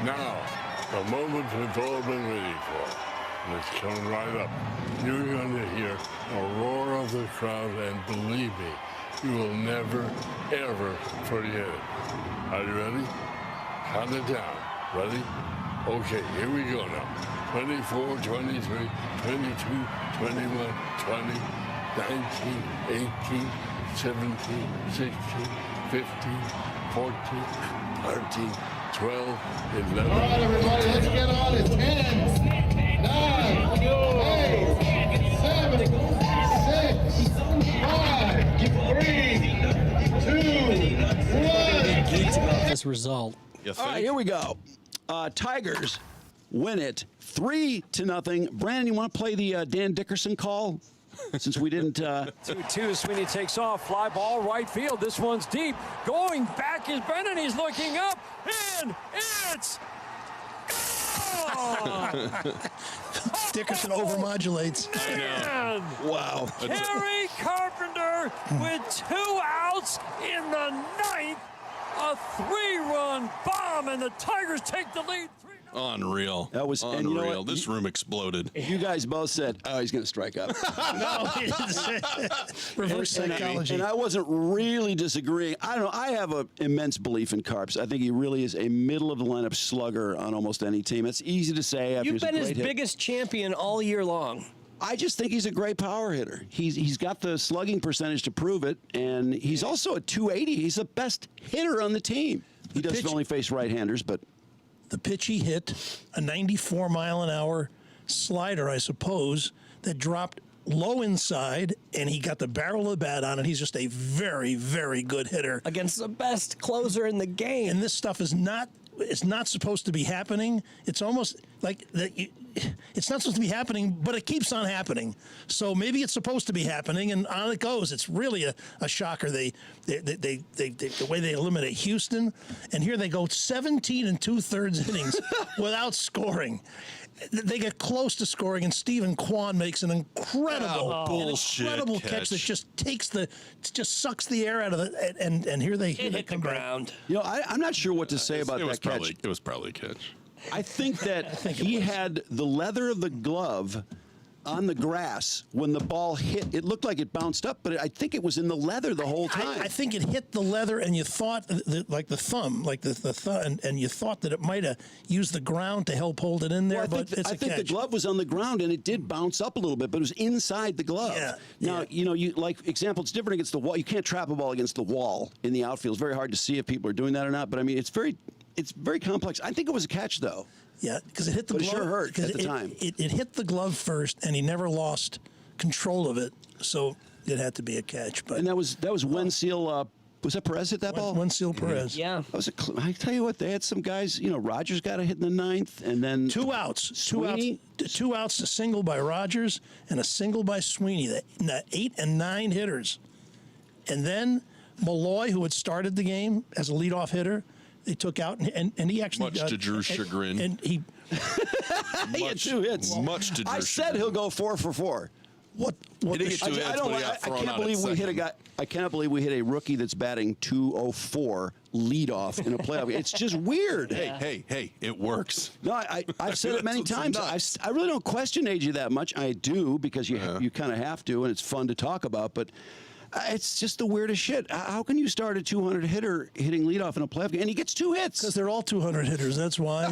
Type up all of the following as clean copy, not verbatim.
Now, the moment we've all been waiting for. And it's coming right up. You're going to hear a roar of the crowd, and believe me, you will never, ever forget it. Are you ready? Count it down. Ready? Okay, here we go now. 24, 23, 22, 21, 20, 19, 18, 17, 16, 15, 14, 13, 12, 11. All right, everybody, let's get on it. 10, 9, 8, 7, 6, 5, 4, 3, 2, 1. Geeks about this result. All right, here we go. Tigers win it 3-0. Brandon, you want to play the Dan Dickerson call? Since we didn't. 2-2, Sweeney takes off. Fly ball, right field. This one's deep. Going back is Brennan. He's looking up. And it's gone! Dickerson overmodulates. I know. Wow. Kerry Carpenter with 2 outs in the 9th. A 3-run bomb, and the Tigers take the lead. Unreal. That was unreal. And you know what? This room exploded. You guys both said, "Oh, he's going to strike out." No, reverse psychology. And I wasn't really disagreeing. I don't know. I have an immense belief in Carps. I think he really is a middle of the lineup slugger on almost any team. It's easy to say. You've been his biggest champion all year long. I just think he's a great power hitter. He's got the slugging percentage to prove it, and he's also a 280. He's the best hitter on the team. He does only face right-handers, but the pitch he hit, a 94-mile-an-hour slider, I suppose, that dropped low inside, and he got the barrel of the bat on it. He's just a very, very good hitter. Against the best closer in the game. And this stuff is not supposed to be happening. It's almost like it's not supposed to be happening, but it keeps on happening. So maybe it's supposed to be happening, and on it goes. It's really a shocker. The way they eliminate Houston, and here they go 17 2/3 innings without scoring. They get close to scoring, and Stephen Kwan makes an incredible catch that just sucks the air out of it. And here they hit the ground. You know, I'm not sure what to say about that catch. It was probably a catch. I think that he had the leather of the glove on the grass when the ball hit. It looked like it bounced up, but I think it was in the leather the whole time. I think it hit the leather, and you thought, like the thumb, and you thought that it might have used the ground to help hold it in there. Well, I think the glove was on the ground, and it did bounce up a little bit, but it was inside the glove. Yeah, now, you know, example, it's different against the wall. You can't trap a ball against the wall in the outfield. It's very hard to see if people are doing that or not, but I mean, it's very complex. I think it was a catch, though. Yeah, because it hit the glove. It sure hurt at the time. It hit the glove first, and he never lost control of it, so it had to be a catch. But and that was Wenzel. Was that Perez hit that ball? Wenzel Perez. Yeah. I tell you what, they had some guys. You know, Rogers got a hit in the 9th, and then 2 outs. Sweeney? Two outs, a single by Rogers and a single by Sweeney. The 8 and 9 hitters, and then Malloy, who had started the game as a leadoff hitter. They took out, and he actually... Much to Drew's chagrin. And he... he had 2 hits. Much to Drew's I said he'll go 4 for 4. What He didn't get 2 hits, but he got thrown out at second. I cannot believe we hit a rookie that's batting 204 leadoff in a playoff. It's just weird. Hey, it works. No, I've said it many times. I really don't question AJ that much. I do, because you kind of have to, and it's fun to talk about, but... It's just the weirdest shit. How can you start a 200 hitter hitting leadoff in a playoff game, and he gets 2 hits? Because they're all 200 hitters. That's why.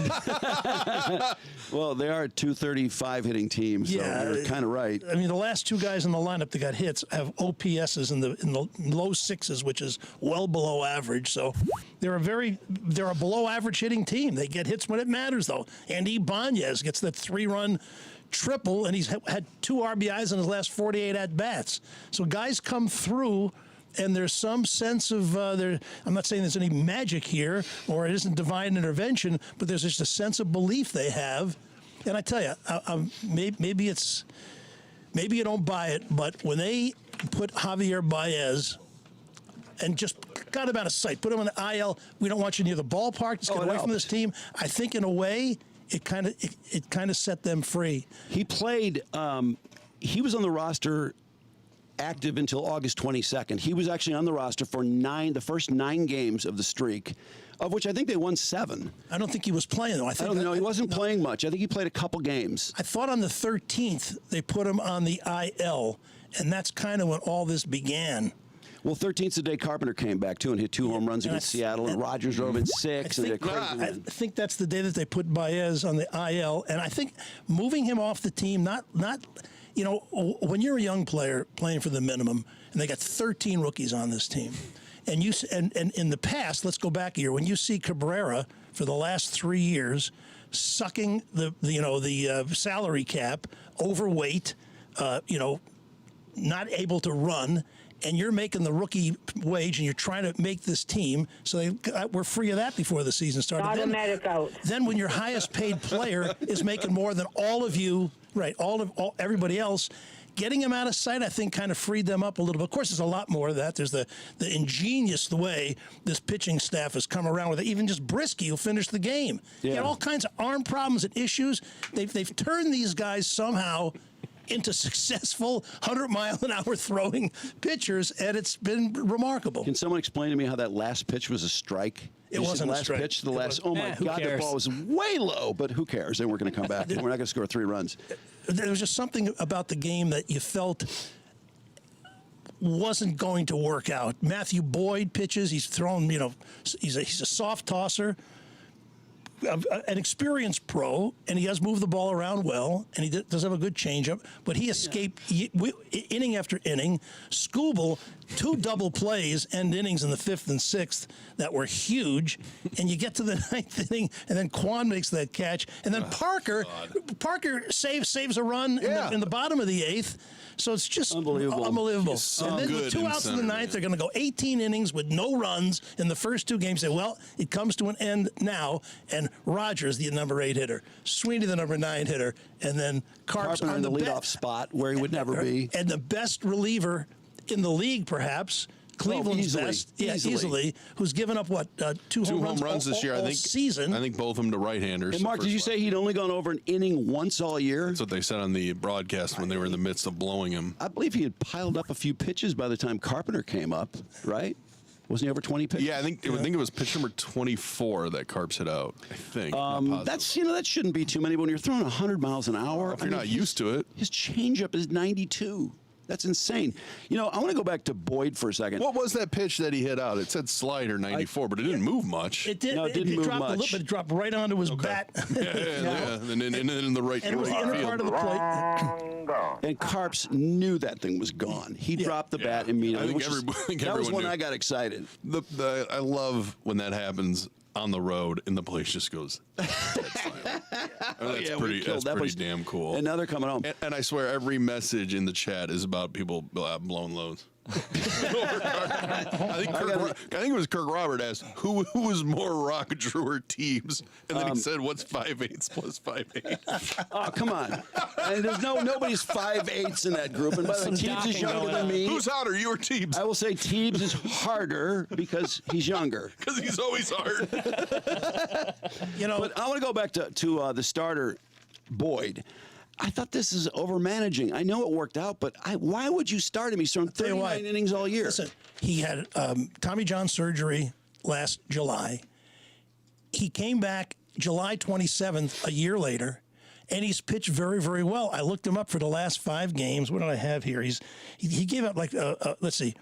Well, they are a 235 hitting team, so you're kind of right. I mean, the last 2 guys in the lineup that got hits have OPSs in the low 6s, which is well below average. So they're a below average hitting team. They get hits when it matters, though. Andy Ibanez gets that 3-run triple, and he's had 2 RBIs in his last 48 at-bats. So guys come through, and there's some sense of, I'm not saying there's any magic here, or it isn't divine intervention, but there's just a sense of belief they have. And I tell you, maybe you don't buy it, but when they put Javier Baez and just got him out of sight, put him on the IL, we don't want you near the ballpark, just get away from this team, I think in a way, it kind of set them free. He played. He was on the roster active until August 22nd. He was actually on the roster for the first 9 games of the streak, of which I think they won 7. I don't think he was playing, though. I don't know. He wasn't playing much. I think he played a couple games. I thought on the 13th they put him on the IL, and that's kind of when all this began. Well, 13th's the day Carpenter came back, too, and hit 2 home runs against Seattle, and Rogers drove in 6. I think that's the day that they put Baez on the IL, and I think moving him off the team, not you know, when you're a young player playing for the minimum, and they got 13 rookies on this team, and in the past, let's go back a year, when you see Cabrera for the last 3 years sucking the salary cap, overweight, not able to run, and you're making the rookie wage, and you're trying to make this team, so they were free of that before the season started. Automatic out. Then when your highest paid player is making more than all of you, right, everybody else, getting him out of sight, I think, kind of freed them up a little bit. Of course, there's a lot more of that. There's the ingenious way this pitching staff has come around with it. Even just Brisky, who finished the game. Yeah. He had all kinds of arm problems and issues. They've turned these guys somehow into successful 100-mile-an-hour throwing pitchers, and it's been remarkable. Can someone explain to me how that last pitch was a strike? It wasn't a strike. Pitch, oh my God, the ball was way low, but who cares? They weren't going to come back. We're not going to score 3 runs. There was just something about the game that you felt wasn't going to work out. Matthew Boyd pitches. He's thrown, he's a soft tosser, an experienced pro, and he has moved the ball around well, and he does have a good changeup, but he escaped inning after inning. Skubal, 2 double plays, end innings in the 5th and 6th that were huge, and you get to the 9th inning, and then Quan makes that catch, and then Parker saves a run in the bottom of the 8th. So it's just unbelievable. So and then with 2 outs in the 9th, they're going to go 18 innings with no runs in the first 2 games. Say, well, it comes to an end now, and Rogers, the number 8 hitter, Sweeney, the number 9 hitter, and then Carpenter in the leadoff spot where he would never be. And the best reliever in the league, perhaps. Cleveland's best, easily. Who's given up 2 home runs this year? All I think season. I think both of them to right-handers. And Mark, did you say he'd only gone over an inning once all year? That's what they said on the broadcast when they were in the midst of blowing him. I believe he had piled up a few pitches by the time Carpenter came up, right? Wasn't he over 20 pitches? Yeah, I think it was pitch number 24 that Carps hit out. I think. That shouldn't be too many. But when you're throwing 100 miles an hour, if you're not used to it, his changeup is 92. That's insane. I want to go back to Boyd for a second. What was that pitch that he hit out? It said slider 94, but it didn't move much. It did. No, it didn't move dropped much. A little, but it dropped right onto his bat. And in the right. And it was the inner part of the plate. And Carps knew that thing was gone. He dropped the bat immediately. That was when I got excited. I love when that happens on the road and the place just goes dead silent. That's pretty damn cool. And now they're coming home. And I swear every message in the chat is about people blowing loads. I think it was Kirk Robert asked who was more Rock, Drew, or Teebs, and then he said, "What's 5/8 plus 5/8?" Oh, come on! And there's nobody's 5/8 in that group. And by the way, Teebs is younger than me. Who's hotter, you or Teebs? I will say Teebs is harder because he's younger. Because he's always hard. But I want to go back to the starter, Boyd. I thought this is over-managing. I know it worked out, but why would you start him? He's thrown 39 innings all year. Listen, he had Tommy John surgery last July. He came back July 27th, a year later, and he's pitched very, very well. I looked him up for the last 5 games. What did I have here? He gave up let's see.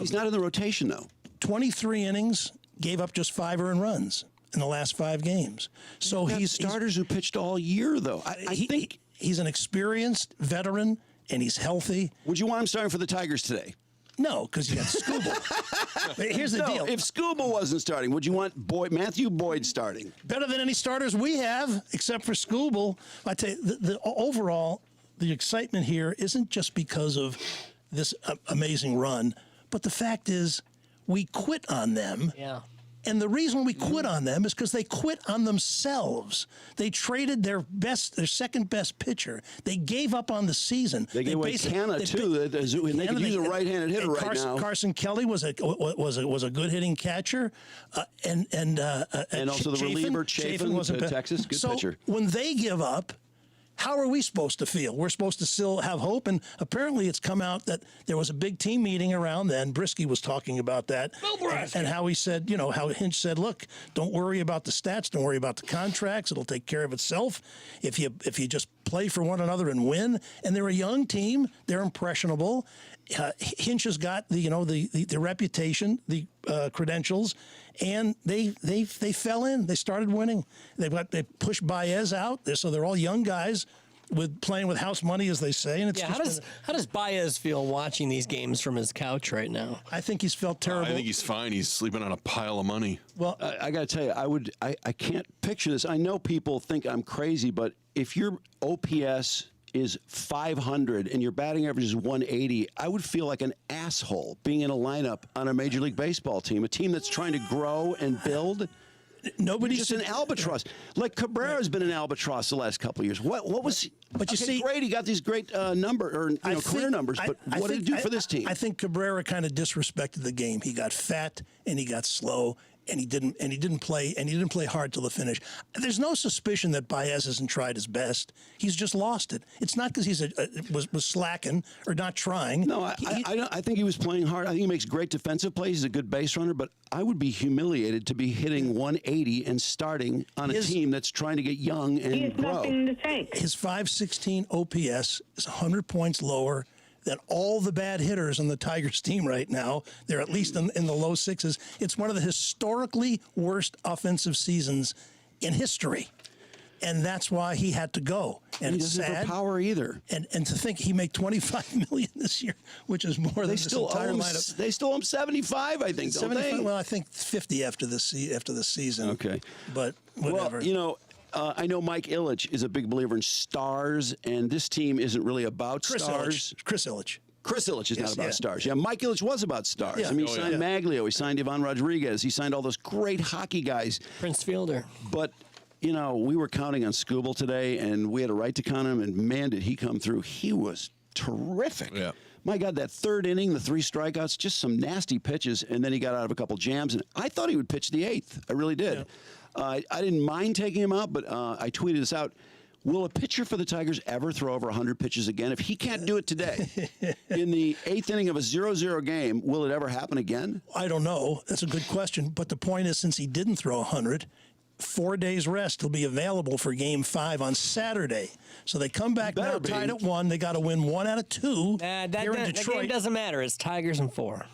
He's not in the rotation, though. 23 innings, gave up just 5 earned runs in the last 5 games. So he's starters who pitched all year, though. I think he's an experienced veteran and he's healthy. Would you want him starting for the Tigers today? No, because you got Skubal. Here's the deal. If Skubal wasn't starting, would you want Matthew Boyd starting? Better than any starters we have, except for Skubal. I tell you, overall, the excitement here isn't just because of this amazing run, but the fact is we quit on them. Yeah. And the reason we quit on them is because they quit on themselves. They traded their second best pitcher. They gave up on the season. They gave away Canna too. They could use a right-handed hitter right now. Carson Kelly was a good hitting catcher, and also the reliever Chafin to Texas, good pitcher. So when they give up, how are we supposed to feel? We're supposed to still have hope, and apparently it's come out that there was a big team meeting around then. Brisky was talking about that, and how he said, how Hinch said, look, don't worry about the stats, don't worry about the contracts, it'll take care of itself if you just play for one another and win. And they're a young team, they're impressionable. Hinch has got the reputation, the credentials, and they fell in. They started winning. They pushed Baez out, so they're all young guys playing with house money, as they say. And it's how does Baez feel watching these games from his couch right now? I think he's felt terrible. I think he's fine. He's sleeping on a pile of money. Well, I got to tell you, I can't picture this. I know people think I'm crazy, but if your OPS is 500 and your batting average is 180, I would feel like an asshole being in a lineup on a Major League Baseball team, a team that's trying to grow and build. Nobody's just an albatross. Like Cabrera's been an albatross the last couple of years. What was? But you see, great. He got these great career numbers. But what did he do for this team? I think Cabrera kind of disrespected the game. He got fat and he got slow. And he didn't play hard till the finish. There's no suspicion that Baez hasn't tried his best. He's just lost it. It's not because he's was slacking or not trying. No, I think he was playing hard. I think he makes great defensive plays. He's a good base runner. But I would be humiliated to be hitting 180 and starting on a team that's trying to get young and grow. Nothing to take. His 516 OPS is 100 points lower than all the bad hitters on the Tigers team right now. They're at least in the low sixes. It's one of the historically worst offensive seasons in history. And that's why he had to go. And he doesn't have power either. And to think he made $25 million this year, which is more than this entire lineup. They still owe him 75, I think, don't they? Well, I think 50 after the season. Okay. But whatever. Well, I know Mike Ilitch is a big believer in stars, and this team isn't really about stars. Chris Ilitch. Chris Ilitch is not about stars. Yeah, Mike Ilitch was about stars. Yeah. I mean, he signed Maglio. He signed Ivan Rodriguez. He signed all those great hockey guys. Prince Fielder. But, we were counting on Skubal today, and we had a right to count him, and man, did he come through. He was terrific. Yeah. My God, that third inning, the 3 strikeouts, just some nasty pitches, and then he got out of a couple jams, and I thought he would pitch the 8th. I really did. Yeah. I didn't mind taking him out, but I tweeted this out. Will a pitcher for the Tigers ever throw over 100 pitches again? If he can't do it today, in the 8th inning of a 0-0 game, will it ever happen again? I don't know. That's a good question. But the point is, since he didn't throw 100, 4 days rest will be available for Game 5 on Saturday. So they come back now tied at 1. They got to win 1 out of 2 here in Detroit. That game doesn't matter. It's Tigers in 4.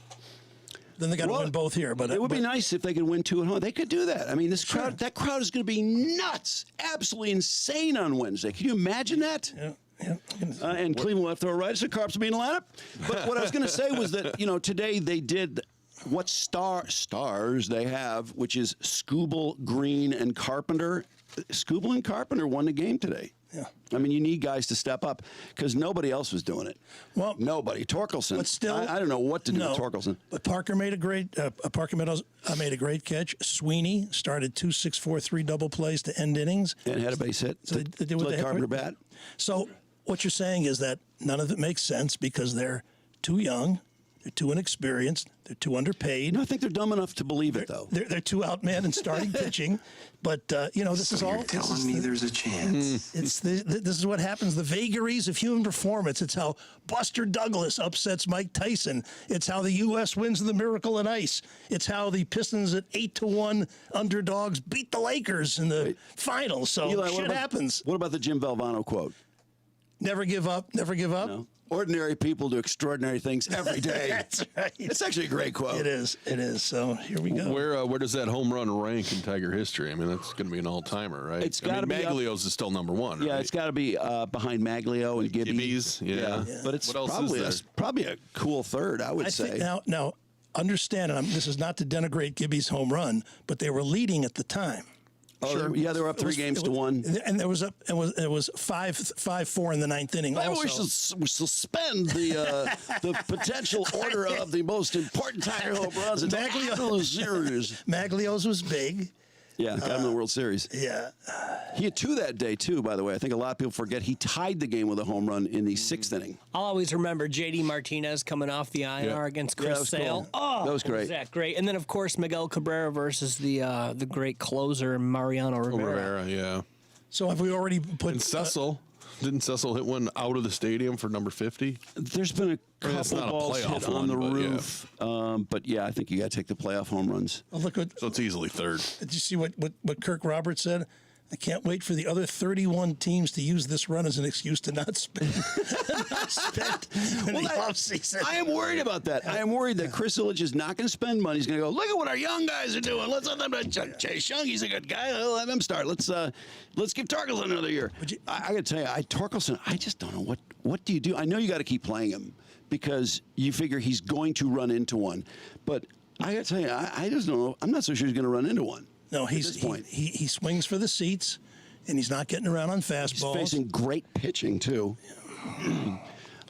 Then they got to win both here. But it would be nice if they could win 2 at home. They could do that. I mean, that crowd is going to be nuts, absolutely insane on Wednesday. Can you imagine that? Yeah. And Cleveland will have to throw right, so CARPS will be in the lineup. But what I was going to say was that today they did what stars they have, which is Skubal, Green, and Carpenter. Skubal and Carpenter won the game today. Yeah. I mean, you need guys to step up because nobody else was doing it. Well, nobody. Torkelson. But still, I don't know what to do with Torkelson. But Parker made a great. Parker Meadows made a great catch. Sweeney started 2 6-4-3 double plays to end innings and had a base hit. So they did with the Carpenter bat. So what you're saying is that none of it makes sense because they're too young. They're too inexperienced. They're too underpaid. No, I think they're dumb enough to believe it, though. They're too outmanned in starting pitching. But, this is all. You're telling me there's a chance. This is what happens. The vagaries of human performance. It's how Buster Douglas upsets Mike Tyson. It's how the U.S. wins the Miracle on Ice. It's how the Pistons at 8-1 underdogs beat the Lakers in the finals. So Eli, shit happens. What about the Jim Valvano quote? Never give up. Never give up. No. Ordinary people do extraordinary things every day. That's right. It's actually a great quote. It is. So here we go. Where does that home run rank in Tiger history? I mean, that's going to be an all-timer, right? It's got to be. Maglio's is still number 1. Yeah, right? it's got to be behind Maglio and Gibby's. Yeah. But it's what else is there? probably a cool third, I would say. Now, understand, and this is not to denigrate Gibby's home run, but they were leading at the time. Oh, sure. Yeah, they were up 3 games to 1, and it was 5-4 in the 9th inning. Maybe we should suspend the potential order of the most important Tiger home runs in the series. Maglio's was big. Yeah, got him in the World Series. Yeah. He had 2 that day, too, by the way. I think a lot of people forget he tied the game with a home run in the 6th inning. I'll always remember J.D. Martinez coming off the IR against Chris Sale. Cool. Oh, that was great. Was that great? And then, of course, Miguel Cabrera versus the great closer, Mariano Rivera. Yeah. So have we already put... And Cecil. Didn't Cecil hit one out of the stadium for number 50? There's been a couple not a balls playoff hit on one, the but yeah. roof. But yeah, I think you got to take the playoff home runs. Oh, look what, So it's easily third. did you see what Kirk Roberts said? I can't wait for the other 31 teams to use this run as an excuse to not spend, in the offseason. I am worried about that. I am worried that Chris Ilitch is not going to spend money. He's going to go, look at what our young guys are doing. Let's let them. Chase Young, he's a good guy. Let him start. Let's give Torkelson another year. I got to tell you, Torkelson, I just don't know what do you do. I know you got to keep playing him because you figure he's going to run into one. But I got to tell you, I just don't know. I'm not so sure he's going to run into one. No, he swings for the seats, and he's not getting around on fastballs. He's facing great pitching too.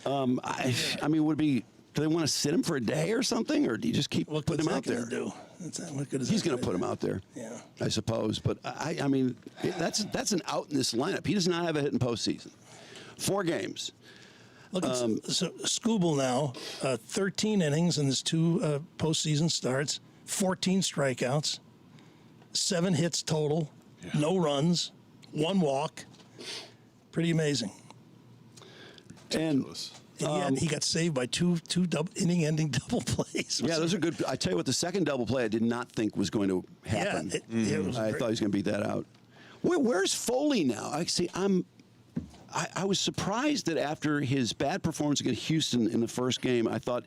I mean, would it be? Do they want to sit him for a day or something, or do you just keep putting him out there? What good is He's that going to put him out there. Yeah, I suppose. But I mean, that's an out in this lineup. He does not have a hit in postseason. 4 games. Look at so Skubal now, 13 innings in his 2 postseason starts, 14 strikeouts. 7 hits total, no runs, 1 walk. Pretty amazing. And yet he got saved by two inning-ending double plays. Yeah, those are good. I tell you what, the second double play I did not think was going to happen. Yeah, I thought he was going to beat that out. Where's Foley now? I was surprised that after his bad performance against Houston in the first game, I thought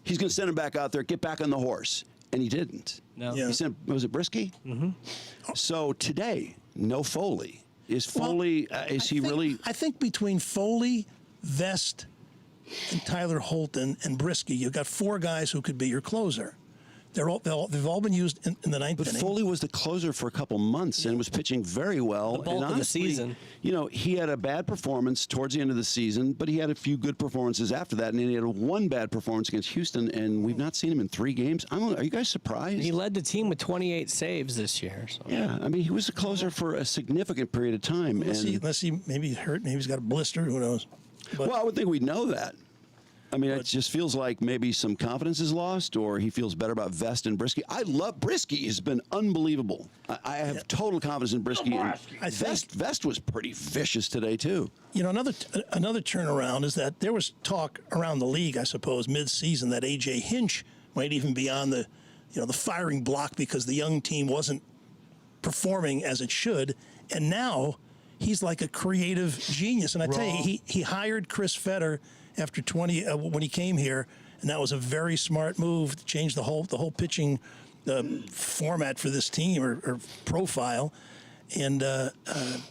he's going to send him back out there, get back on the horse. And he didn't. No. Yeah. He sent, was it Brisky? Mm-hmm. So today, no Foley. Is Foley, is he really? I think between Foley, Vest, and Tyler Holton and Brisky, you've got 4 guys who could be your closer. They've all been used in the 9th But inning. Foley was the closer for a couple months and was pitching very well. The bulk and of the honestly, season. You know, he had a bad performance towards the end of the season, but he had a few good performances after that. And then he had 1 bad performance against Houston, and we've not seen him in 3 games. Are you guys surprised? He led the team with 28 saves this year. So. Yeah, I mean, he was a closer for a significant period of time. Unless he maybe hurt, maybe he's got a blister, who knows. But, well, I would think we'd know that. I mean, it just feels like maybe some confidence is lost, or he feels better about Vest and Brisky. I love Brisky; has been unbelievable. I have total confidence in Brisky. And Vest was pretty vicious today too. You know, another turnaround is that there was talk around the league, I suppose, mid-season that A.J. Hinch might even be on the firing block because the young team wasn't performing as it should, and now he's like a creative genius. And I tell you, he hired Chris Fetter after when he came here, and that was a very smart move to change the whole pitching format for this team or profile. And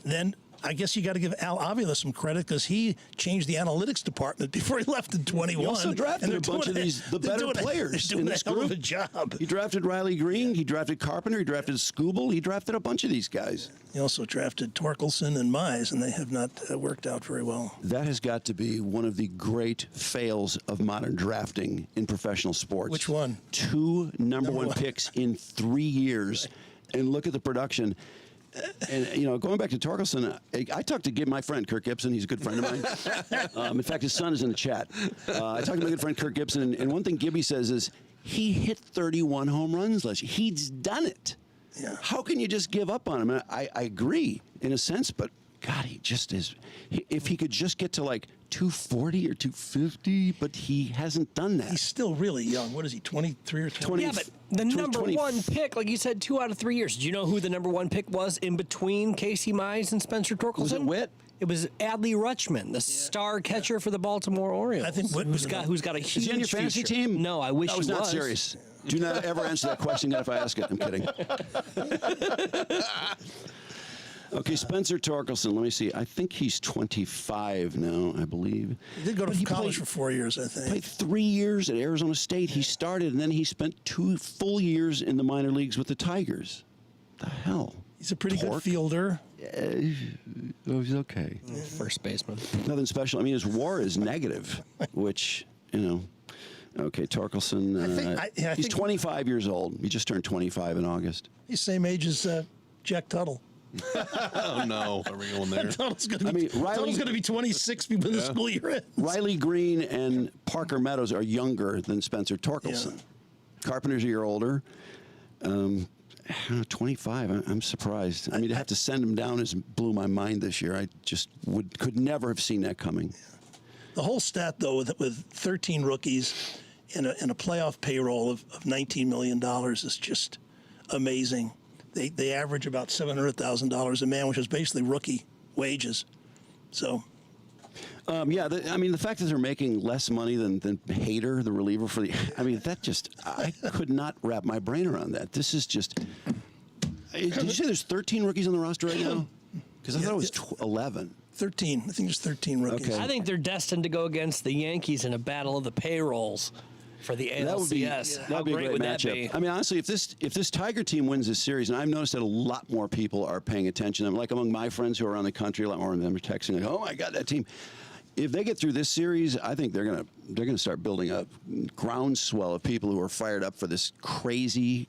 then I guess you got to give Al Avila some credit because he changed the analytics department before he left in 21. He also drafted a bunch of the better players in this group. A job. He drafted Riley Green. He drafted Carpenter. He drafted Skubal. He drafted a bunch of these guys. He also drafted Torkelson and Mize, and they have not worked out very well. That has got to be one of the great fails of modern drafting in professional sports. Which one? 2 number one picks in 3 years, and look at the production. And, going back to Torkelson, I talked to my friend Kirk Gibson. He's a good friend of mine. In fact, his son is in the chat. I talked to my good friend Kirk Gibson, and one thing Gibby says is he hit 31 home runs last year. He's done it. Yeah. How can you just give up on him? And I agree in a sense, but God, he just is. If he could just get to like 240 or 250, but he hasn't done that. He's still really young. What is he, 23 or 20? Yeah, but the number 1 pick, like you said, 2 out of 3 years. Do you know who the number 1 pick was in between Casey Mize and Spencer Torkelson? Was it Witt? It was Adley Rutschman, the star catcher for the Baltimore Orioles. I think Witt who's got a huge Is he on your fantasy team? No, I wish he was. That was not serious. Do not ever answer that question again if I ask it. I'm kidding. Okay, Spencer Torkelson. Let me see. I think he's 25 now, I believe. He did go to college for 4 years, I think. Played 3 years at Arizona State. He started, and then he spent 2 full years in the minor leagues with the Tigers. The hell? He's a pretty good fielder. He's okay. First baseman. Nothing special. I mean, his WAR is negative, which, Okay, Torkelson. I he's think 25 years old. He just turned 25 in August. He's the same age as Jack Tuttle. Oh, no. Are we going there? Tuttle's going to be 26 before the school year ends. Riley Green and Parker Meadows are younger than Spencer Torkelson. Yeah. Carpenter's a year older. 25. I'm surprised. I mean, to have to send him down blew my mind this year. I just could never have seen that coming. The whole stat, though, with 13 rookies and a playoff payroll of $19 million is just amazing. They average about $700,000 a man, which is basically rookie wages. So. The fact that they're making less money than Hader, the reliever I could not wrap my brain around that. This is just. Did you say there's 13 rookies on the roster right now? Because I thought it was 11. 13. I think there's 13 rookies. Okay. I think they're destined to go against the Yankees in a battle of the payrolls for the ALDS. That would be a great matchup. I mean, honestly, if this Tiger team wins this series, and I've noticed that a lot more people are paying attention. Like among my friends who are around the country, a lot more of them are texting like, "Oh my God, that team." If they get through this series, I think they're gonna start building a groundswell of people who are fired up for this crazy,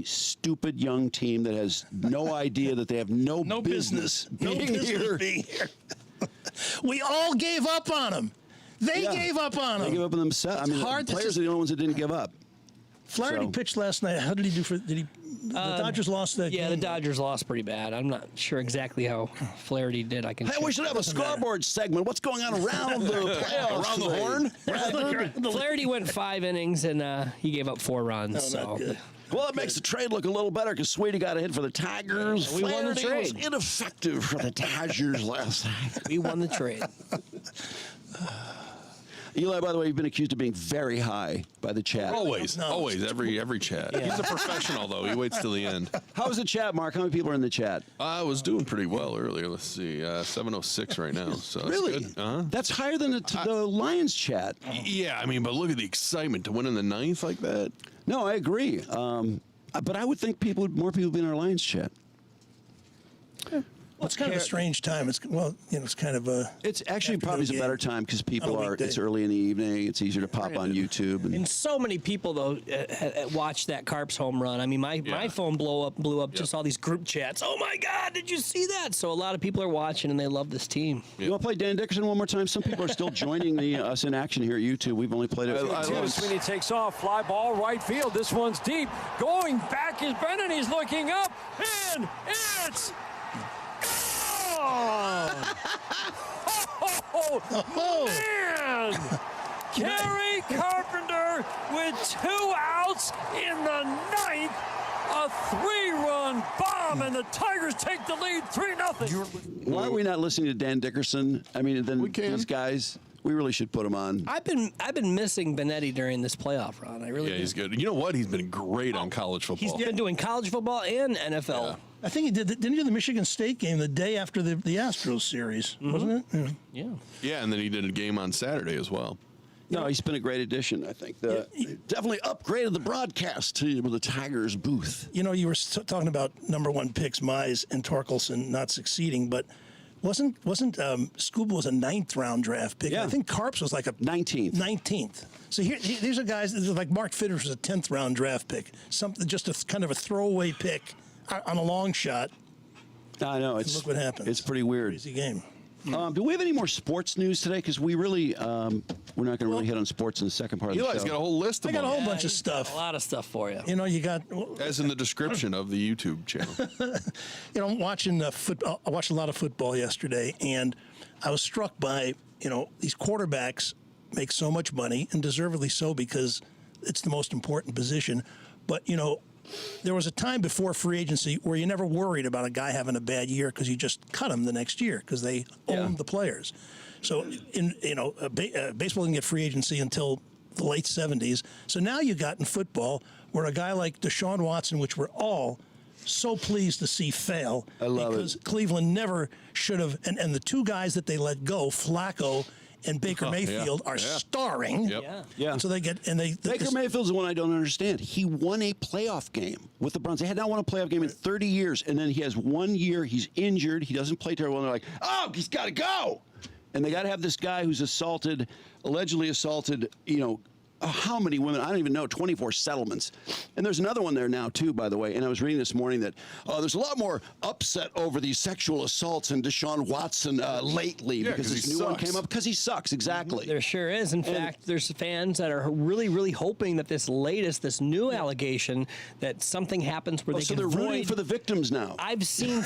stupid young team that has no idea that they have no business being here. We all gave up on them. They gave up on them. They gave up on themselves. I mean, the players are the only ones that didn't give up. Flaherty pitched last night. How did he do? The Dodgers lost that game. Yeah, the Dodgers lost pretty bad. I'm not sure exactly how Flaherty did. We should have a scoreboard segment. What's going on around the playoffs? Around the horn? Flaherty went 5 innings, and he gave up 4 runs. Not good. Well, it makes the trade look a little better because Sweetie got a hit for the Tigers. We won the trade. Was ineffective for the Dodgers last night. We won the trade. Eli, by the way, you've been accused of being very high by the chat. Always, every chat. Yeah. He's a professional, though. He waits till the end. How's the chat, Mark? How many people are in the chat? I was doing pretty well earlier. Let's see, 706 right now. So really? That's good. That's higher than the Lions chat. Yeah, I mean, but look at the excitement to win in the 9th like that. No, I agree. But I would think more people would be in our Lions chat. Yeah. Well, it's kind of a strange time. It's kind of a. It's actually probably a better time because people it's early in the evening. It's easier to pop on YouTube. And so many people though watched that CARPS home run. I mean, my phone blew up. Just all these group chats. Oh my God, did you see that? So a lot of people are watching and they love this team. You want to play Dan Dickerson one more time? Some people are still joining us in action here at YouTube. We've only played it. Sweeney takes off, fly ball right field. This one's deep. Going back is Brennan. He's looking up, and it's. Oh, man! Kerry Carpenter with 2 outs in the 9th. A 3-run bomb, and the Tigers take the lead 3-0. Why are we not listening to Dan Dickerson? I mean, these guys. We really should put him on. I've been missing Benetti during this playoff run. I really. Yeah, he's good. You know what? He's been great on college football. He's been doing college football and NFL. Yeah. I think he did. Didn't he do the Michigan State game the day after the Astros series? Wasn't it? Yeah. Yeah, and then he did a game on Saturday as well. No, he's been a great addition, I think. Definitely upgraded the broadcast to the Tigers booth. You know, you were talking about #1 picks, Mize and Torkelson not succeeding, but wasn't Scuba was a 9th round draft pick? Yeah. I think Carps was like a 19th. So these are guys like Mark Fitters was a 10th round draft pick. Something just a kind of a throwaway pick on a long shot. I know. Look what happened. It's pretty weird. Crazy game. Do we have any more sports news today? Because we really, we're not going to really hit on sports in the second part of the show. Eli's got a whole list of them. I got a whole bunch of stuff. A lot of stuff for you. You know, you got. As in the description of the YouTube channel. You know, watching football. I watched a lot of football yesterday, and I was struck by, these quarterbacks make so much money, and deservedly so, because it's the most important position. But, there was a time before free agency where you never worried about a guy having a bad year because you just cut him the next year because they owned the players. So, baseball didn't get free agency until the late 70s. So now you got in football where a guy like Deshaun Watson, which we're all so pleased to see fail. I love it. Because Cleveland never should have. And the 2 guys that they let go, Flacco and Baker Mayfield, are starring. Yep. Yeah. So they get Baker Mayfield's the one I don't understand. He won a playoff game with the Browns. They had not won a playoff game in 30 years, and then he has 1 year. He's injured. He doesn't play terrible. And they're like, oh, he's got to go. And they got to have this guy who's allegedly assaulted, how many women? I don't even know. 24 settlements, and there's another one there now too, by the way. And I was reading this morning that there's a lot more upset over these sexual assaults in Deshaun Watson lately because this new one came up because he sucks. Exactly. There sure is. In fact, there's fans that are really, really hoping that this new allegation that something happens where they can they're rooting for the victims now. I've seen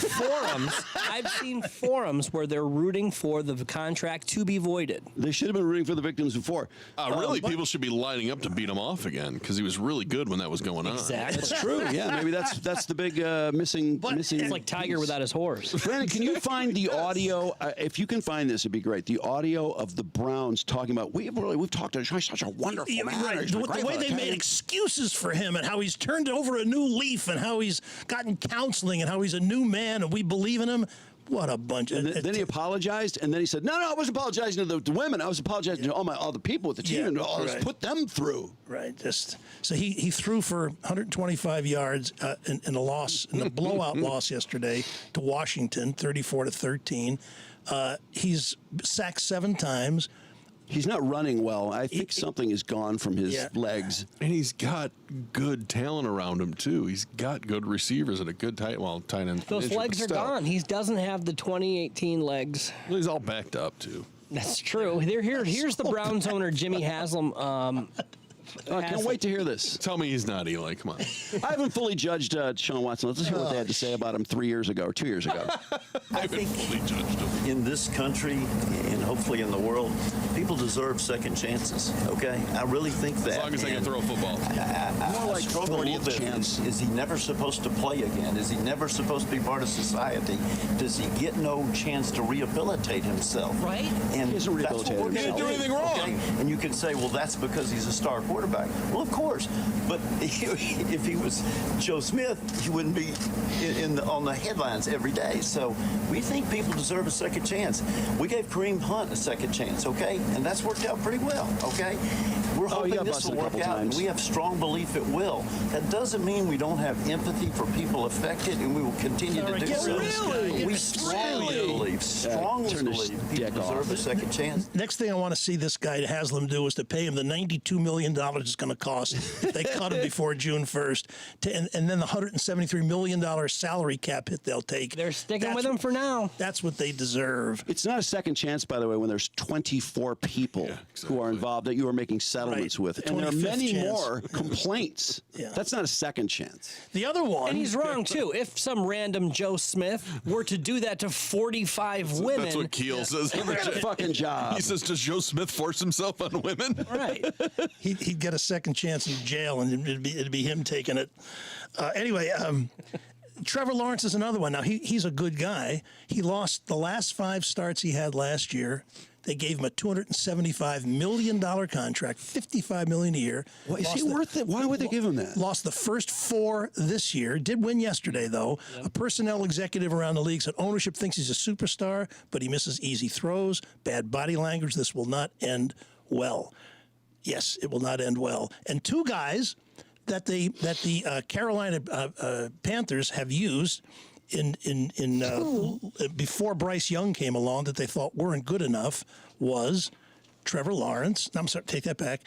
forums where they're rooting for the contract to be voided. They should have been rooting for the victims before. Really, people should be lining up to beat him off again because he was really good when that was going on. Exactly. That's true. Yeah, maybe that's the big missing. It's like Tiger without his horse. Brandon, can you find the audio? If you can find this, it'd be great. The audio of the Browns talking about we've talked to him. He's such a wonderful man. Right. The way they made excuses for him and how he's turned over a new leaf and how he's gotten counseling and how he's a new man and we believe in him. What a bunch! And then he apologized, and then he said, "No, I wasn't apologizing to the women. I was apologizing to all the people with the team and all this. Put them through." Right. So he threw for 125 yards in a loss, in a blowout loss yesterday to Washington, 34-13. He's sacked 7 times. He's not running well. I think something is gone from his legs. And he's got good talent around him, too. He's got good receivers and a good tight end. Those legs are gone. He doesn't have the 2018 legs. Well, he's all backed up, too. That's true. Here's the Browns owner, Jimmy Haslam. I can't wait to hear this. Tell me he's not Eli. Come on. I haven't fully judged Deshaun Watson. Let's hear what they had to say about him 3 years ago or 2 years ago. I haven't fully judged him. In this country and hopefully in the world, people deserve second chances, okay? I really think that. As long as they can throw a football. More like struggle a little bit. Is he never supposed to play again? Is he never supposed to be part of society? Does he get no chance to rehabilitate himself? Right. And he hasn't rehabilitated himself. He didn't do anything wrong. Okay? And you can say, well, that's because he's a star quarterback. Well, of course. But if he was Joe Smith, he wouldn't be on the headlines every day. So we think people deserve a second chance. We gave Kareem Hunt a second chance, okay? And that's worked out pretty well, okay? We're hoping this will work out, and we have strong belief it will. That doesn't mean we don't have empathy for people affected, and we will continue to do so. We strongly believe people deserve a second chance. Next thing I want to see this guy Haslam do is to pay him the $92 million it's going to cost if they cut him before June 1st, and then the $173 million salary cap hit they'll take. They're sticking with him for now. That's what they deserve. It's not a second chance, by the way, when there's 24 people who are involved that you are making settlements with. And there are many more complaints. That's not a second chance. The other one. And he's wrong, too. If some random Joe Smith were to do that to 45 women. That's what Keel says. He got a fucking job. He says, does Joe Smith force himself on women? Right. He'd get a second chance in jail, and it'd be him taking it. Anyway, Trevor Lawrence is another one. Now, he's a good guy. He lost the last 5 starts he had last year. They gave him a $275 million contract, $55 million a year. Well, is he worth it? Why would they give him that? Lost the first 4 this year. Did win yesterday, though. Yep. A personnel executive around the league said ownership thinks he's a superstar, but he misses easy throws, bad body language. This will not end well. Yes, it will not end well. And 2 guys that the Carolina Panthers have used before Bryce Young came along that they thought weren't good enough was Trevor Lawrence. I'm sorry, take that back.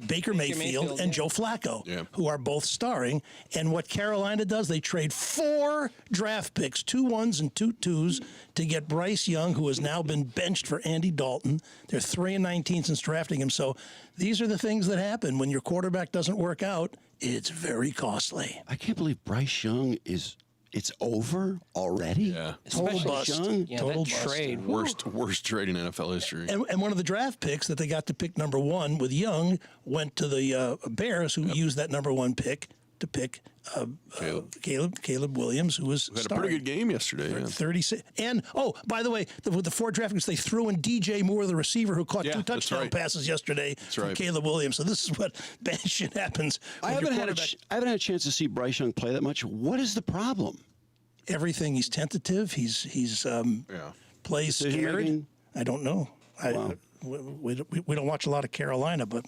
Baker Mayfield and Joe Flacco, who are both starring. And what Carolina does, they trade 4 draft picks, 2 1s and 2 2s, to get Bryce Young, who has now been benched for Andy Dalton. They're 3-19 since drafting him. So these are the things that happen when your quarterback doesn't work out. It's very costly. I can't believe Bryce Young is. It's over already? Yeah. Total bust. Yeah, total that trade. Worst trade in NFL history. And one of the draft picks that they got to pick number 1 with Young went to the Bears, who used that number 1 pick to pick Caleb Williams, who was had a pretty good game yesterday. 36. And, by the way, with the 4 draft picks, they threw in DJ Moore, the receiver, who caught 2 touchdown passes yesterday from Caleb Williams. So this is what bad shit happens. I haven't had a chance to see Bryce Young play that much. What is the problem? Everything. He's tentative. He's plays scared. I don't know. We don't watch a lot of Carolina, but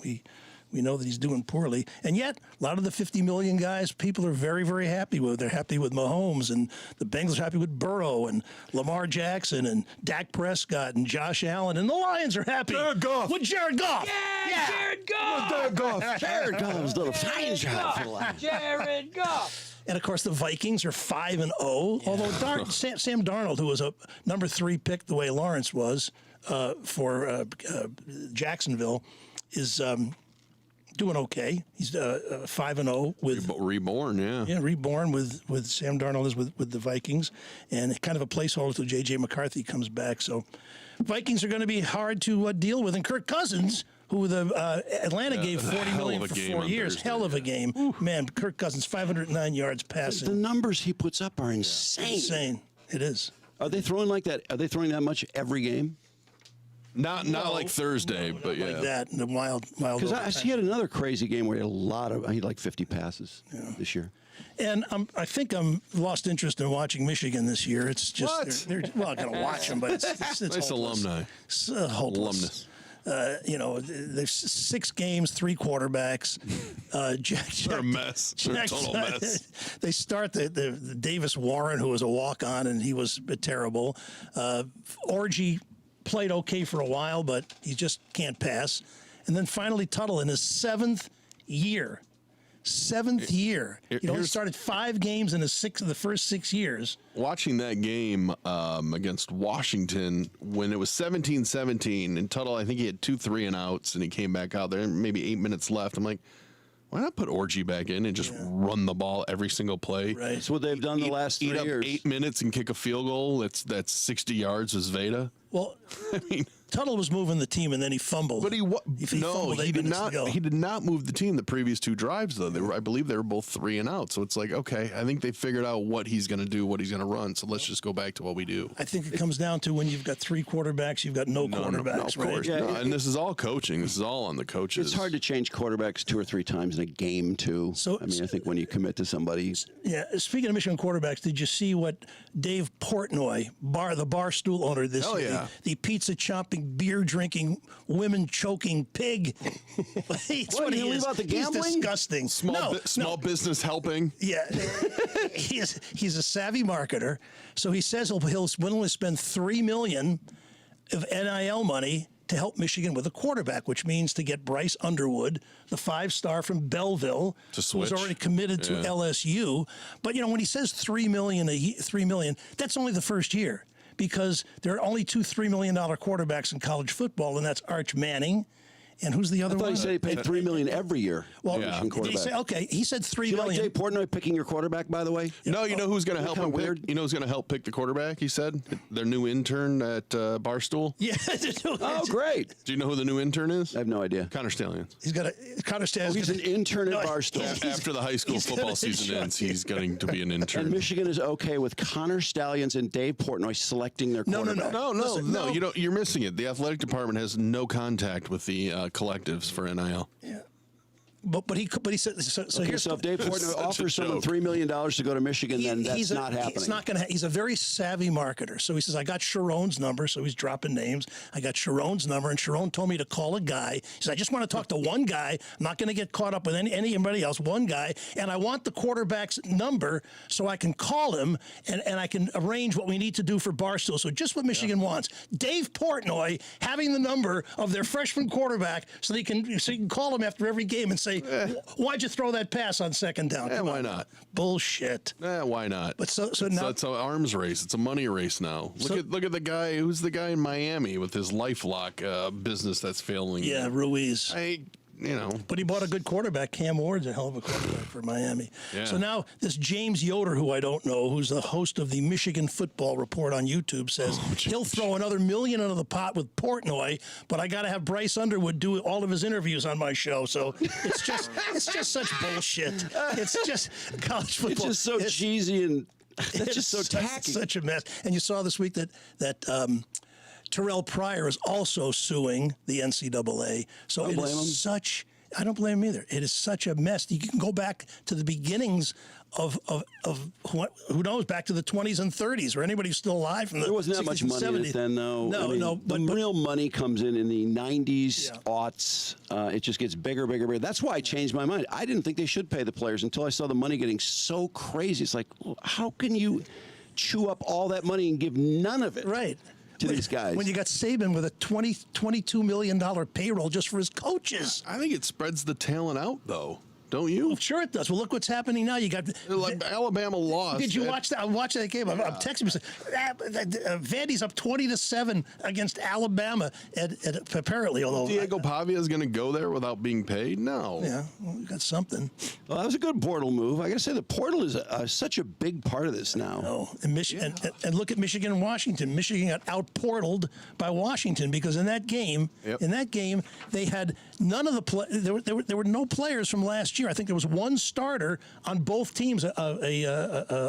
we know that he's doing poorly. And yet, a lot of the 50 million guys, people are very, very happy with. They're happy with Mahomes, and the Bengals are happy with Burrow and Lamar Jackson and Dak Prescott and Josh Allen, and the Lions are happy Jared Goff. with Jared Goff. Yeah, Jared Goff. Jared Goff. Jared Goff's done a fine job for the Lions. Jared Goff. And of course, the Vikings are 5-0. Although Sam Darnold, who was a number 3 pick, the way Lawrence was for Jacksonville, is doing okay. He's 5-0 with reborn. yeah, reborn with Sam Darnold is with the Vikings, and kind of a placeholder till J.J. McCarthy comes back. So, Vikings are going to be hard to deal with, and Kirk Cousins, who the Atlanta gave $40 million for 4 years. Hell of a game. Man, Kirk Cousins, 509 yards passing. The numbers he puts up are insane. Insane. It is. Are they throwing like that? Are they throwing that much every game? Not like Thursday, but yeah. Like that, and the wild. Because he had another crazy game where he had like 50 passes this year. And I think I'm lost interest in watching Michigan this year. It's just they're well, I gotta watch them, but it's Nice hopeless. Alumni. It's hopeless. Alumnus. There's 6 games, 3 quarterbacks. They're a mess. They're a total mess. They start the Davis Warren, who was a walk-on, and he was terrible. Orgy played okay for a while, but he just can't pass. And then finally Tuttle in his 7th year. 7th year. He only started 5 games in the first 6 years. Watching that game against Washington when it was 17-17, and Tuttle, I think he had 2 3-and-outs, and he came back out there, maybe 8 minutes left. I'm like, why not put Orgy back in and just run the ball every single play? Right. That's what they've done the last 3 years. 8 minutes and kick a field goal. That's 60 yards as Veda. Well, I mean, Tuttle was moving the team, and then he fumbled. But he fumbled 8 did minutes not. to go. He did not move the team the previous 2 drives though. I believe they were both 3-and-out. So it's like, okay, I think they figured out what he's going to do, what he's going to run. So let's just go back to what we do. I think it comes down to when you've got 3 quarterbacks, you've got no quarterbacks. No, of course. Right? No, and this is all coaching. This is all on the coaches. It's hard to change quarterbacks 2 or 3 times in a game, too. So- I mean, I think when you commit to somebody. Yeah. Speaking of Michigan quarterbacks, did you see what Dave Portnoy, the Barstool owner this Hell year, yeah. the pizza chomping, beer drinking, women choking pig? That's what did he you is. leave out the gambling? He's disgusting. Small business helping. Yeah, he's a savvy marketer. So he says he'll willingly spend $3 million of NIL money to help Michigan with a quarterback, which means to get Bryce Underwood, the 5-star from Belleville, who's switch. already committed to LSU. But when he says $3 million, that's only the first year, because there are only 2 $3 million quarterbacks in college football, and that's Arch Manning. And who's the other I thought one? he said he paid $3 million every year. Well, Michigan did he say, okay, he said $3 Do you like million. Dave Portnoy picking your quarterback, by the way? No, you know who's going to help him weird? pick? You know who's going to help pick the quarterback? He said their new intern at Barstool. Yeah. Oh, great. Do you know who the new intern is? I have no idea. Connor Stallions. He's got Connor Stallions. He's an intern at Barstool. After the high school he's football gonna season show ends, you. he's going to be an intern. And Michigan is okay with Connor Stallions and Dave Portnoy selecting their quarterback. No, Listen, no. you're missing it. The athletic department has no contact with the collectives for NIL. Yeah. But he said so. Okay, so if Dave Portnoy Such a offers someone joke. $3 million to go to Michigan, then that's not happening. He's not going to. He's a very savvy marketer. So he says, I got Sharon's number. So he's dropping names. I got Sharon's number, and Sharon told me to call a guy. He says, I just want to talk to one guy. I'm not going to get caught up with anybody else. One guy, and I want the quarterback's number so I can call him and I can arrange what we need to do for Barstool. So just what Michigan wants. Dave Portnoy having the number of their freshman quarterback so you can call him after every game and say, why'd you throw that pass on 2nd down? Yeah, why not? Bullshit. Why not? But so now it's an arms race. It's a money race now. Look at the guy. Who's the guy in Miami with his LifeLock business that's failing? Yeah, Ruiz. You know. But he bought a good quarterback. Cam Ward's a hell of a quarterback for Miami. Yeah. So now this James Yoder, who I don't know, who's the host of the Michigan Football Report on YouTube, says he'll throw another $1 million into the pot with Portnoy, but I got to have Bryce Underwood do all of his interviews on my show. So it's just such bullshit. It's just college football. It's just so cheesy and it's just so tacky. Such a mess. And you saw this week that Terrell Pryor is also suing the NCAA. So it is such I don't blame him either. It is such a mess. You can go back to the beginnings of who knows, back to the 20s and 30s, or anybody who's still alive from the 60s. There wasn't that much money in it then, though. No, I mean, no. But real money comes in the 90s, aughts. It just gets bigger, bigger, bigger. That's why I changed my mind. I didn't think they should pay the players until I saw the money getting so crazy. It's like, well, how can you chew up all that money and give none of it? Right. To these guys. When you got Saban with a $22 million payroll just for his coaches. I think it spreads the talent out, though. Don't you? Well, sure it does. Well, look what's happening now. You got like Alabama lost. Did you watch that? I'm watching that game. I'm texting him. Vandy's up 20-7 against Alabama. Apparently, although Diego Pavia is going to go there without being paid. No. Yeah, well, we got something. Well, that was a good portal move. I got to say, the portal is such a big part of this now. Oh, and Michigan, and look at Michigan and Washington. Michigan got out-portaled by Washington because in that game, they had none of the there were no players from last year. I think there was one starter on both teams, a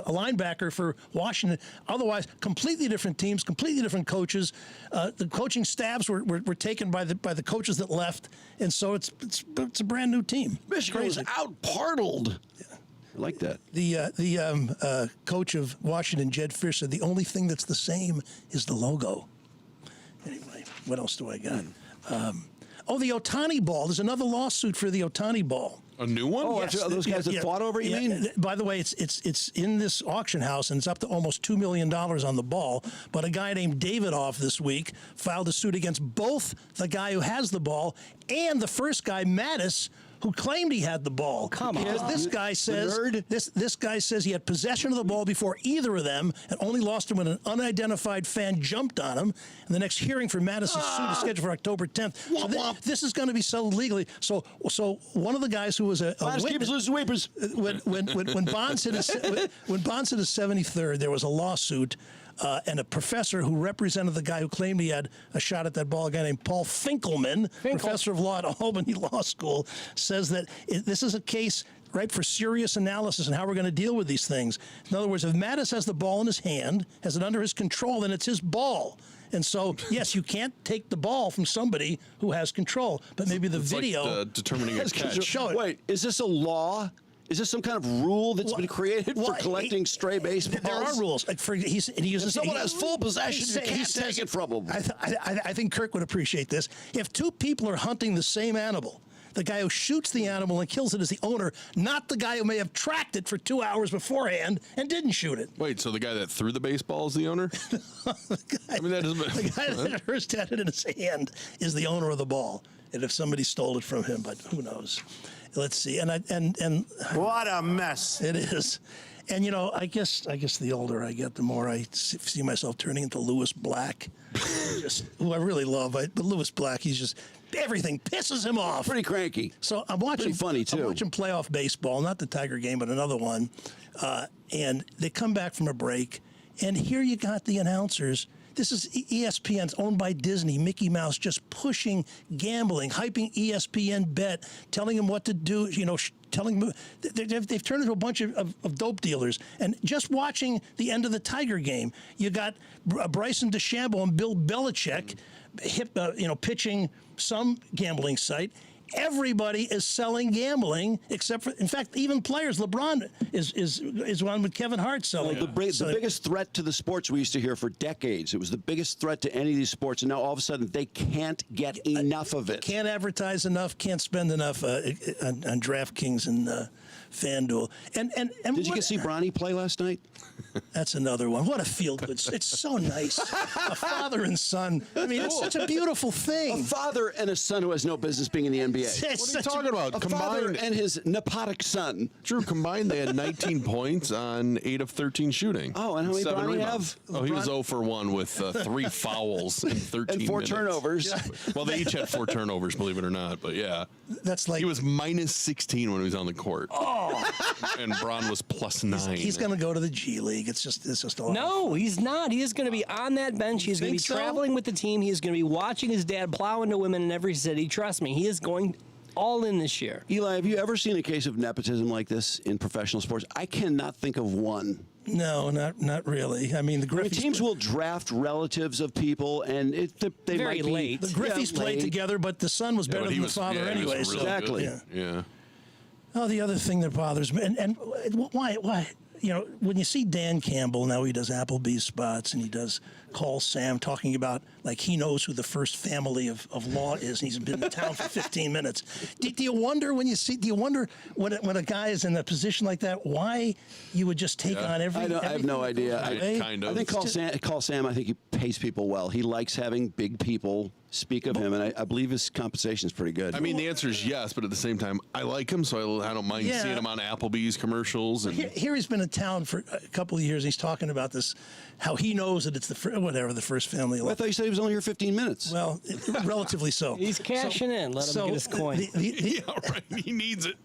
linebacker for Washington. Otherwise, completely different teams, completely different coaches. The coaching staffs were taken by the coaches that left, and so it's a brand new team. Michigan was out-portaled. Yeah. I like that. The coach of Washington, Jed Fish, said the only thing that's the same is the logo. Anyway, what else do I got? The Ohtani ball. There's another lawsuit for the Ohtani ball. A new one? Oh, yes. Those guys that fought over it, you mean? By the way, it's in this auction house, and it's up to almost $2 million on the ball. But a guy named Davidoff this week filed a suit against both the guy who has the ball and the first guy, Mattis, who claimed he had the ball. Come on. Because this guy says this guy says he had possession of the ball before either of them and only lost him when an unidentified fan jumped on him. And the next hearing for Mattis' suit is scheduled for October 10th. So this is going to be settled legally. So one of the guys who was a witness, when Bonds hit his 73rd, there was a lawsuit. And a professor who represented the guy who claimed he had a shot at that ball, a guy named Paul Finkelman, professor of law at Albany Law School, says that this is a case ripe for serious analysis and how we're going to deal with these things. In other words, if Mattis has the ball in his hand, has it under his control, then it's his ball. And so, yes, you can't take the ball from somebody who has control, but maybe the video like determining a catch. Show it. Wait, is this a law? Is this some kind of rule that's been created for collecting stray baseballs? There are rules. Like he uses. If someone has full possession, you can't take it from them. I think Kirk would appreciate this. If two people are hunting the same animal, the guy who shoots the animal and kills it is the owner, not the guy who may have tracked it for 2 hours beforehand and didn't shoot it. Wait, so the guy that threw the baseball is the owner? The guy that first had it in his hand is the owner of the ball. And if somebody stole it from him, but who knows? Let's see. And What a mess. It is. And, I guess the older I get, the more I see myself turning into Lewis Black, who I really love. But Lewis Black, he's just, everything pisses him off. Pretty cranky. So I'm watching. Pretty funny, too. I'm watching playoff baseball, not the Tiger game, but another one. And they come back from a break, and here you got the announcers. This is ESPN's owned by Disney, Mickey Mouse, just pushing gambling, hyping ESPN Bet, telling them what to do, telling them they've turned into a bunch of dope dealers. And just watching the end of the Tiger game, you got Bryson DeChambeau and Bill Belichick pitching some gambling site. Everybody is selling gambling, except for, in fact, even players. LeBron is one with Kevin Hart selling. Well, the biggest threat to the sports we used to hear for decades. It was the biggest threat to any of these sports, and now all of a sudden they can't get enough of it. Can't advertise enough. Can't spend enough on DraftKings and FanDuel. And did you get to see Bronny play last night? That's another one. What a feel-good. It's so nice. A father and son. I mean, it's such a beautiful thing. A father and a son who has no business being in the NBA. What are you talking about? A father and his nepotic son. Drew, combined, they had 19 points on 8 of 13 shooting. Oh, and how many Bronny have? Oh, he was 0 for 1 with 3 fouls in 13 and 4 minutes. turnovers. Yeah. Well, they each had 4 turnovers, believe it or not. But yeah, that's like he was minus 16 when he was on the court. Oh, and Braun was plus 9. He's going to go to the G League. It's just a lot. No, he's not. He is going to be on that bench. He's going to be traveling with the team. He is going to be watching his dad plow into women in every city. Trust me, he is going all in this year. Eli, have you ever seen a case of nepotism like this in professional sports? I cannot think of one. No, not really. I mean, the Griffeys teams will draft relatives of people, and they Very might be late. The Griffeys played together, but the son was better but than he the was- father yeah, he was anyway. really So Exactly. good. Yeah. Oh, the other thing that bothers me, and why, you know, when you see Dan Campbell, now he does Applebee's spots and he does Call Sam, talking about like he knows who the first family of law is, and he's been in town for 15 minutes. Do you wonder when you see, do you wonder when a guy is in a position like that, why you would just take on every? I have no idea. Kind of. I think Call Sam, I think he pays people well. He likes having big people speak of him, and I believe his compensation is pretty good. I mean, the answer is yes, but at the same time, I like him, so I don't mind Yeah. seeing him on Applebee's commercials. And Here he's been in town for a couple of years. He's talking about this, how he knows that it's the first family. I thought you said he was only here 15 minutes. Well, relatively so. He's cashing in. Let him get his coin. yeah, right. He needs it.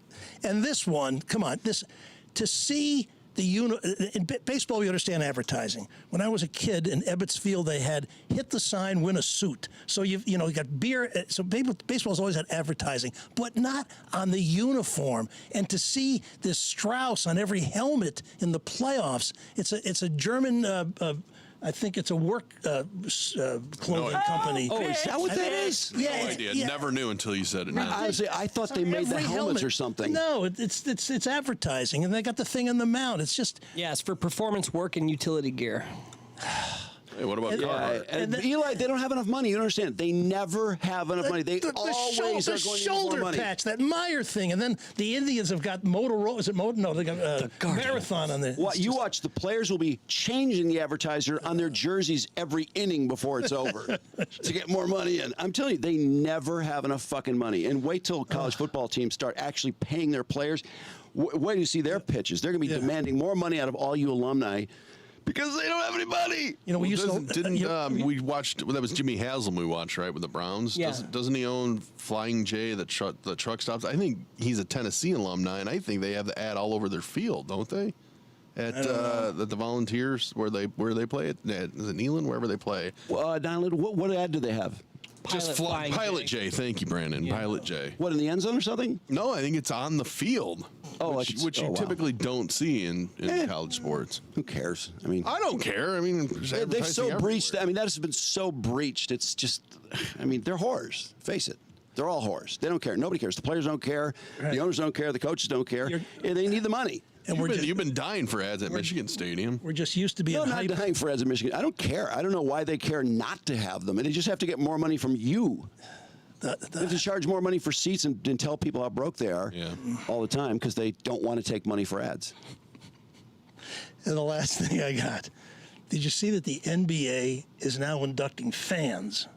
And this one, come on, to see in baseball, we understand advertising. When I was a kid in Ebbets Field, they had hit the sign, win a suit. So you got beer. So baseball's always had advertising, but not on the uniform. And to see this Strauss on every helmet in the playoffs, it's a German. I think it's a work clothing company. Oh, is that what that is? Yeah, No idea. Never knew until you said it. Now. Honestly, I thought they made the Every helmets helmet. or something. No, it's advertising, and they got the thing on the mount. It's just Yeah, it's for performance work and utility gear. Hey, what about Yeah, Carhartt? and Eli, they don't have enough money. You don't understand. They never have enough money. They always are going to need more shoulder money. patch, that Meyer thing, and then the Indians have got Motorola. Is it Motown? No, they got Marathon on there. What you watch, the players will be changing the advertiser on their jerseys every inning before it's over to get more money in. I'm telling you, they never have enough fucking money. And wait till college football teams start actually paying their players. Wait till you see their pitches. They're going to be demanding more money out of all you alumni because they don't have any money. You know, we used to. Didn't we watched? Well, that was Jimmy Haslam. We watched right with the Browns. Yeah. Doesn't he own Flying J, the truck stops? I think he's a Tennessee alumni, and I think they have the ad all over their field, don't they? At the Volunteers where they play it. Is it Neyland? Wherever they play. Donald, what ad do they have? Pilot J. Thank you, Brandon. Yeah. Pilot J. What, in the end zone or something? No, I think it's on the field. Oh, which you typically don't see in college sports. Who cares? I mean, I don't care. I mean, they've so breached. I mean, that has been so breached. It's just, I mean, they're whores. Face it. They're all whores. They don't care. Nobody cares. The players don't care. The owners don't care. The coaches don't care. They need the money. And you've been dying for ads at Michigan Stadium. We're just used to being No, I'm not dying for ads in Michigan. I don't care. I don't know why they care not to have them. And they just have to get more money from you. They have to charge more money for seats and tell people how broke they are all the time because they don't want to take money for ads. And the last thing I got, did you see that the NBA is now inducting fans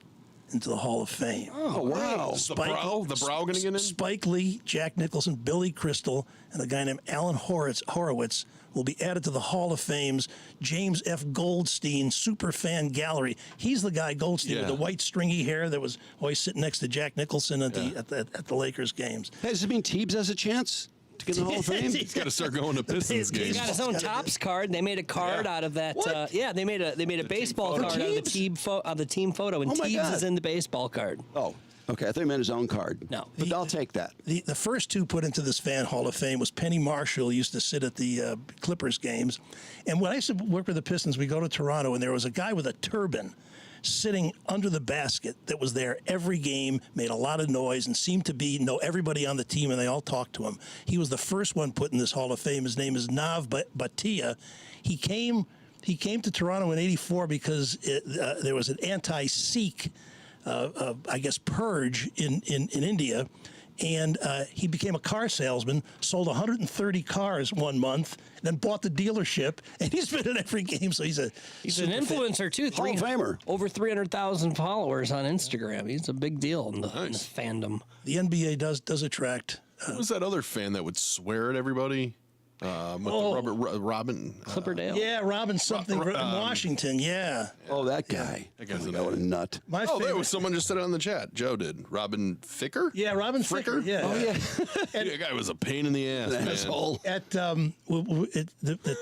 into the Hall of Fame? Oh, wow. The brow going to get in? Spike Lee, Jack Nicholson, Billy Crystal, and a guy named Alan Horowitz will be added to the Hall of Fame's James F. Goldstein Superfan Gallery. He's the guy, Goldstein, with the white stringy hair that was always sitting next to Jack Nicholson at the Lakers games. Hey, does it mean Teebs has a chance to get in the Hall of Fame? He's got to start going to Pistons He games. got his own Topps card. They made a card out of that. They made a baseball card out of the team photo, and Teebs is in the baseball card. Oh, okay. I thought he meant his own card. No. But I'll take that. The first two put into this fan Hall of Fame was Penny Marshall, who used to sit at the Clippers games. And when I used to work with the Pistons, we go to Toronto, and there was a guy with a turban sitting under the basket that was there every game, made a lot of noise, and seemed to know everybody on the team, and they all talked to him. He was the first one put in this Hall of Fame. His name is Nav Bhatia. He came to Toronto in '84 because there was an anti-Sikh, I guess, purge in India. And he became a car salesman, sold 130 cars one month, then bought the dealership, and he's been in every game. So he's an influencer too. Hall of Famer. Over 300,000 followers on Instagram. He's a big deal in the fandom. The NBA does attract. Who was that other fan that would swear at everybody? Robin Clipperdale. Yeah, Robin something in Washington. Yeah. Oh, that guy. That guy's what a nut. My there favorite. was someone just said it on the chat. Joe did. Robin Ficker? Yeah, Robin Fricker. Yeah. Oh, yeah. That guy was a pain in the ass, man. Asshole. At the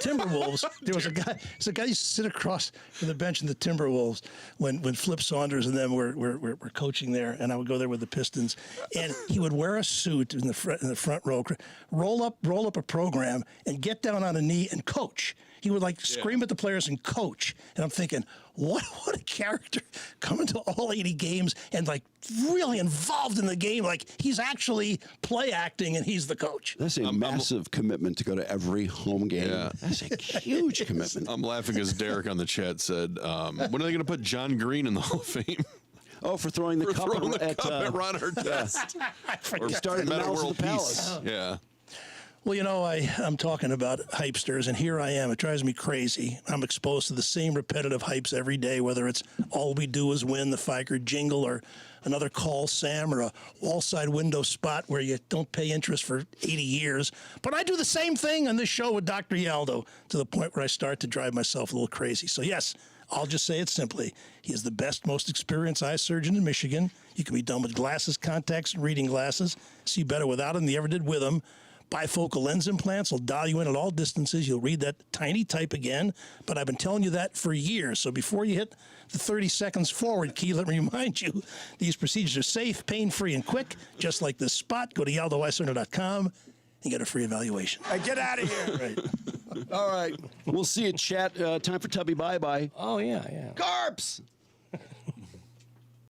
Timberwolves, there was a guy. There's a guy used to sit across from the bench in the Timberwolves when Flip Saunders and them were coaching there, and I would go there with the Pistons, and he would wear a suit in the front row, roll up a program, and get down on a knee and coach. he would like scream at the players and coach. And I'm thinking, what a character coming to all 80 games and like really involved in the game. Like he's actually play acting and he's the coach. That's a massive commitment to go to every home game. Yeah. That's a huge commitment. I'm laughing because Derek on the chat said, when are they going to put John Green in the Hall of Fame? Oh, for throwing the cup at Ron Artest. Or started the Malice of the Palace. Yeah. Well, you know, I'm talking about hypesters, and here I am. It drives me crazy. I'm exposed to the same repetitive hypes every day, whether it's all we do is win, the Fiker jingle, or another call Sam, or a wall side window spot where you don't pay interest for 80 years. But I do the same thing on this show with Dr. Yaldo to the point where I start to drive myself a little crazy. So, yes, I'll just say it simply. He is the best, most experienced eye surgeon in Michigan. You can be done with glasses, contacts, and reading glasses. See better without them than you ever did with them. Bifocal lens implants will dial you in at all distances. You'll read that tiny type again. But I've been telling you that for years. So before you hit the 30 seconds forward key, let me remind you, these procedures are safe, pain-free, and quick. Just like this spot, go to yaldoeyecenter.com and get a free evaluation. Get out of here. Right. All right. We'll see you, chat. Time for Tubby bye-bye. Oh, yeah. Carps!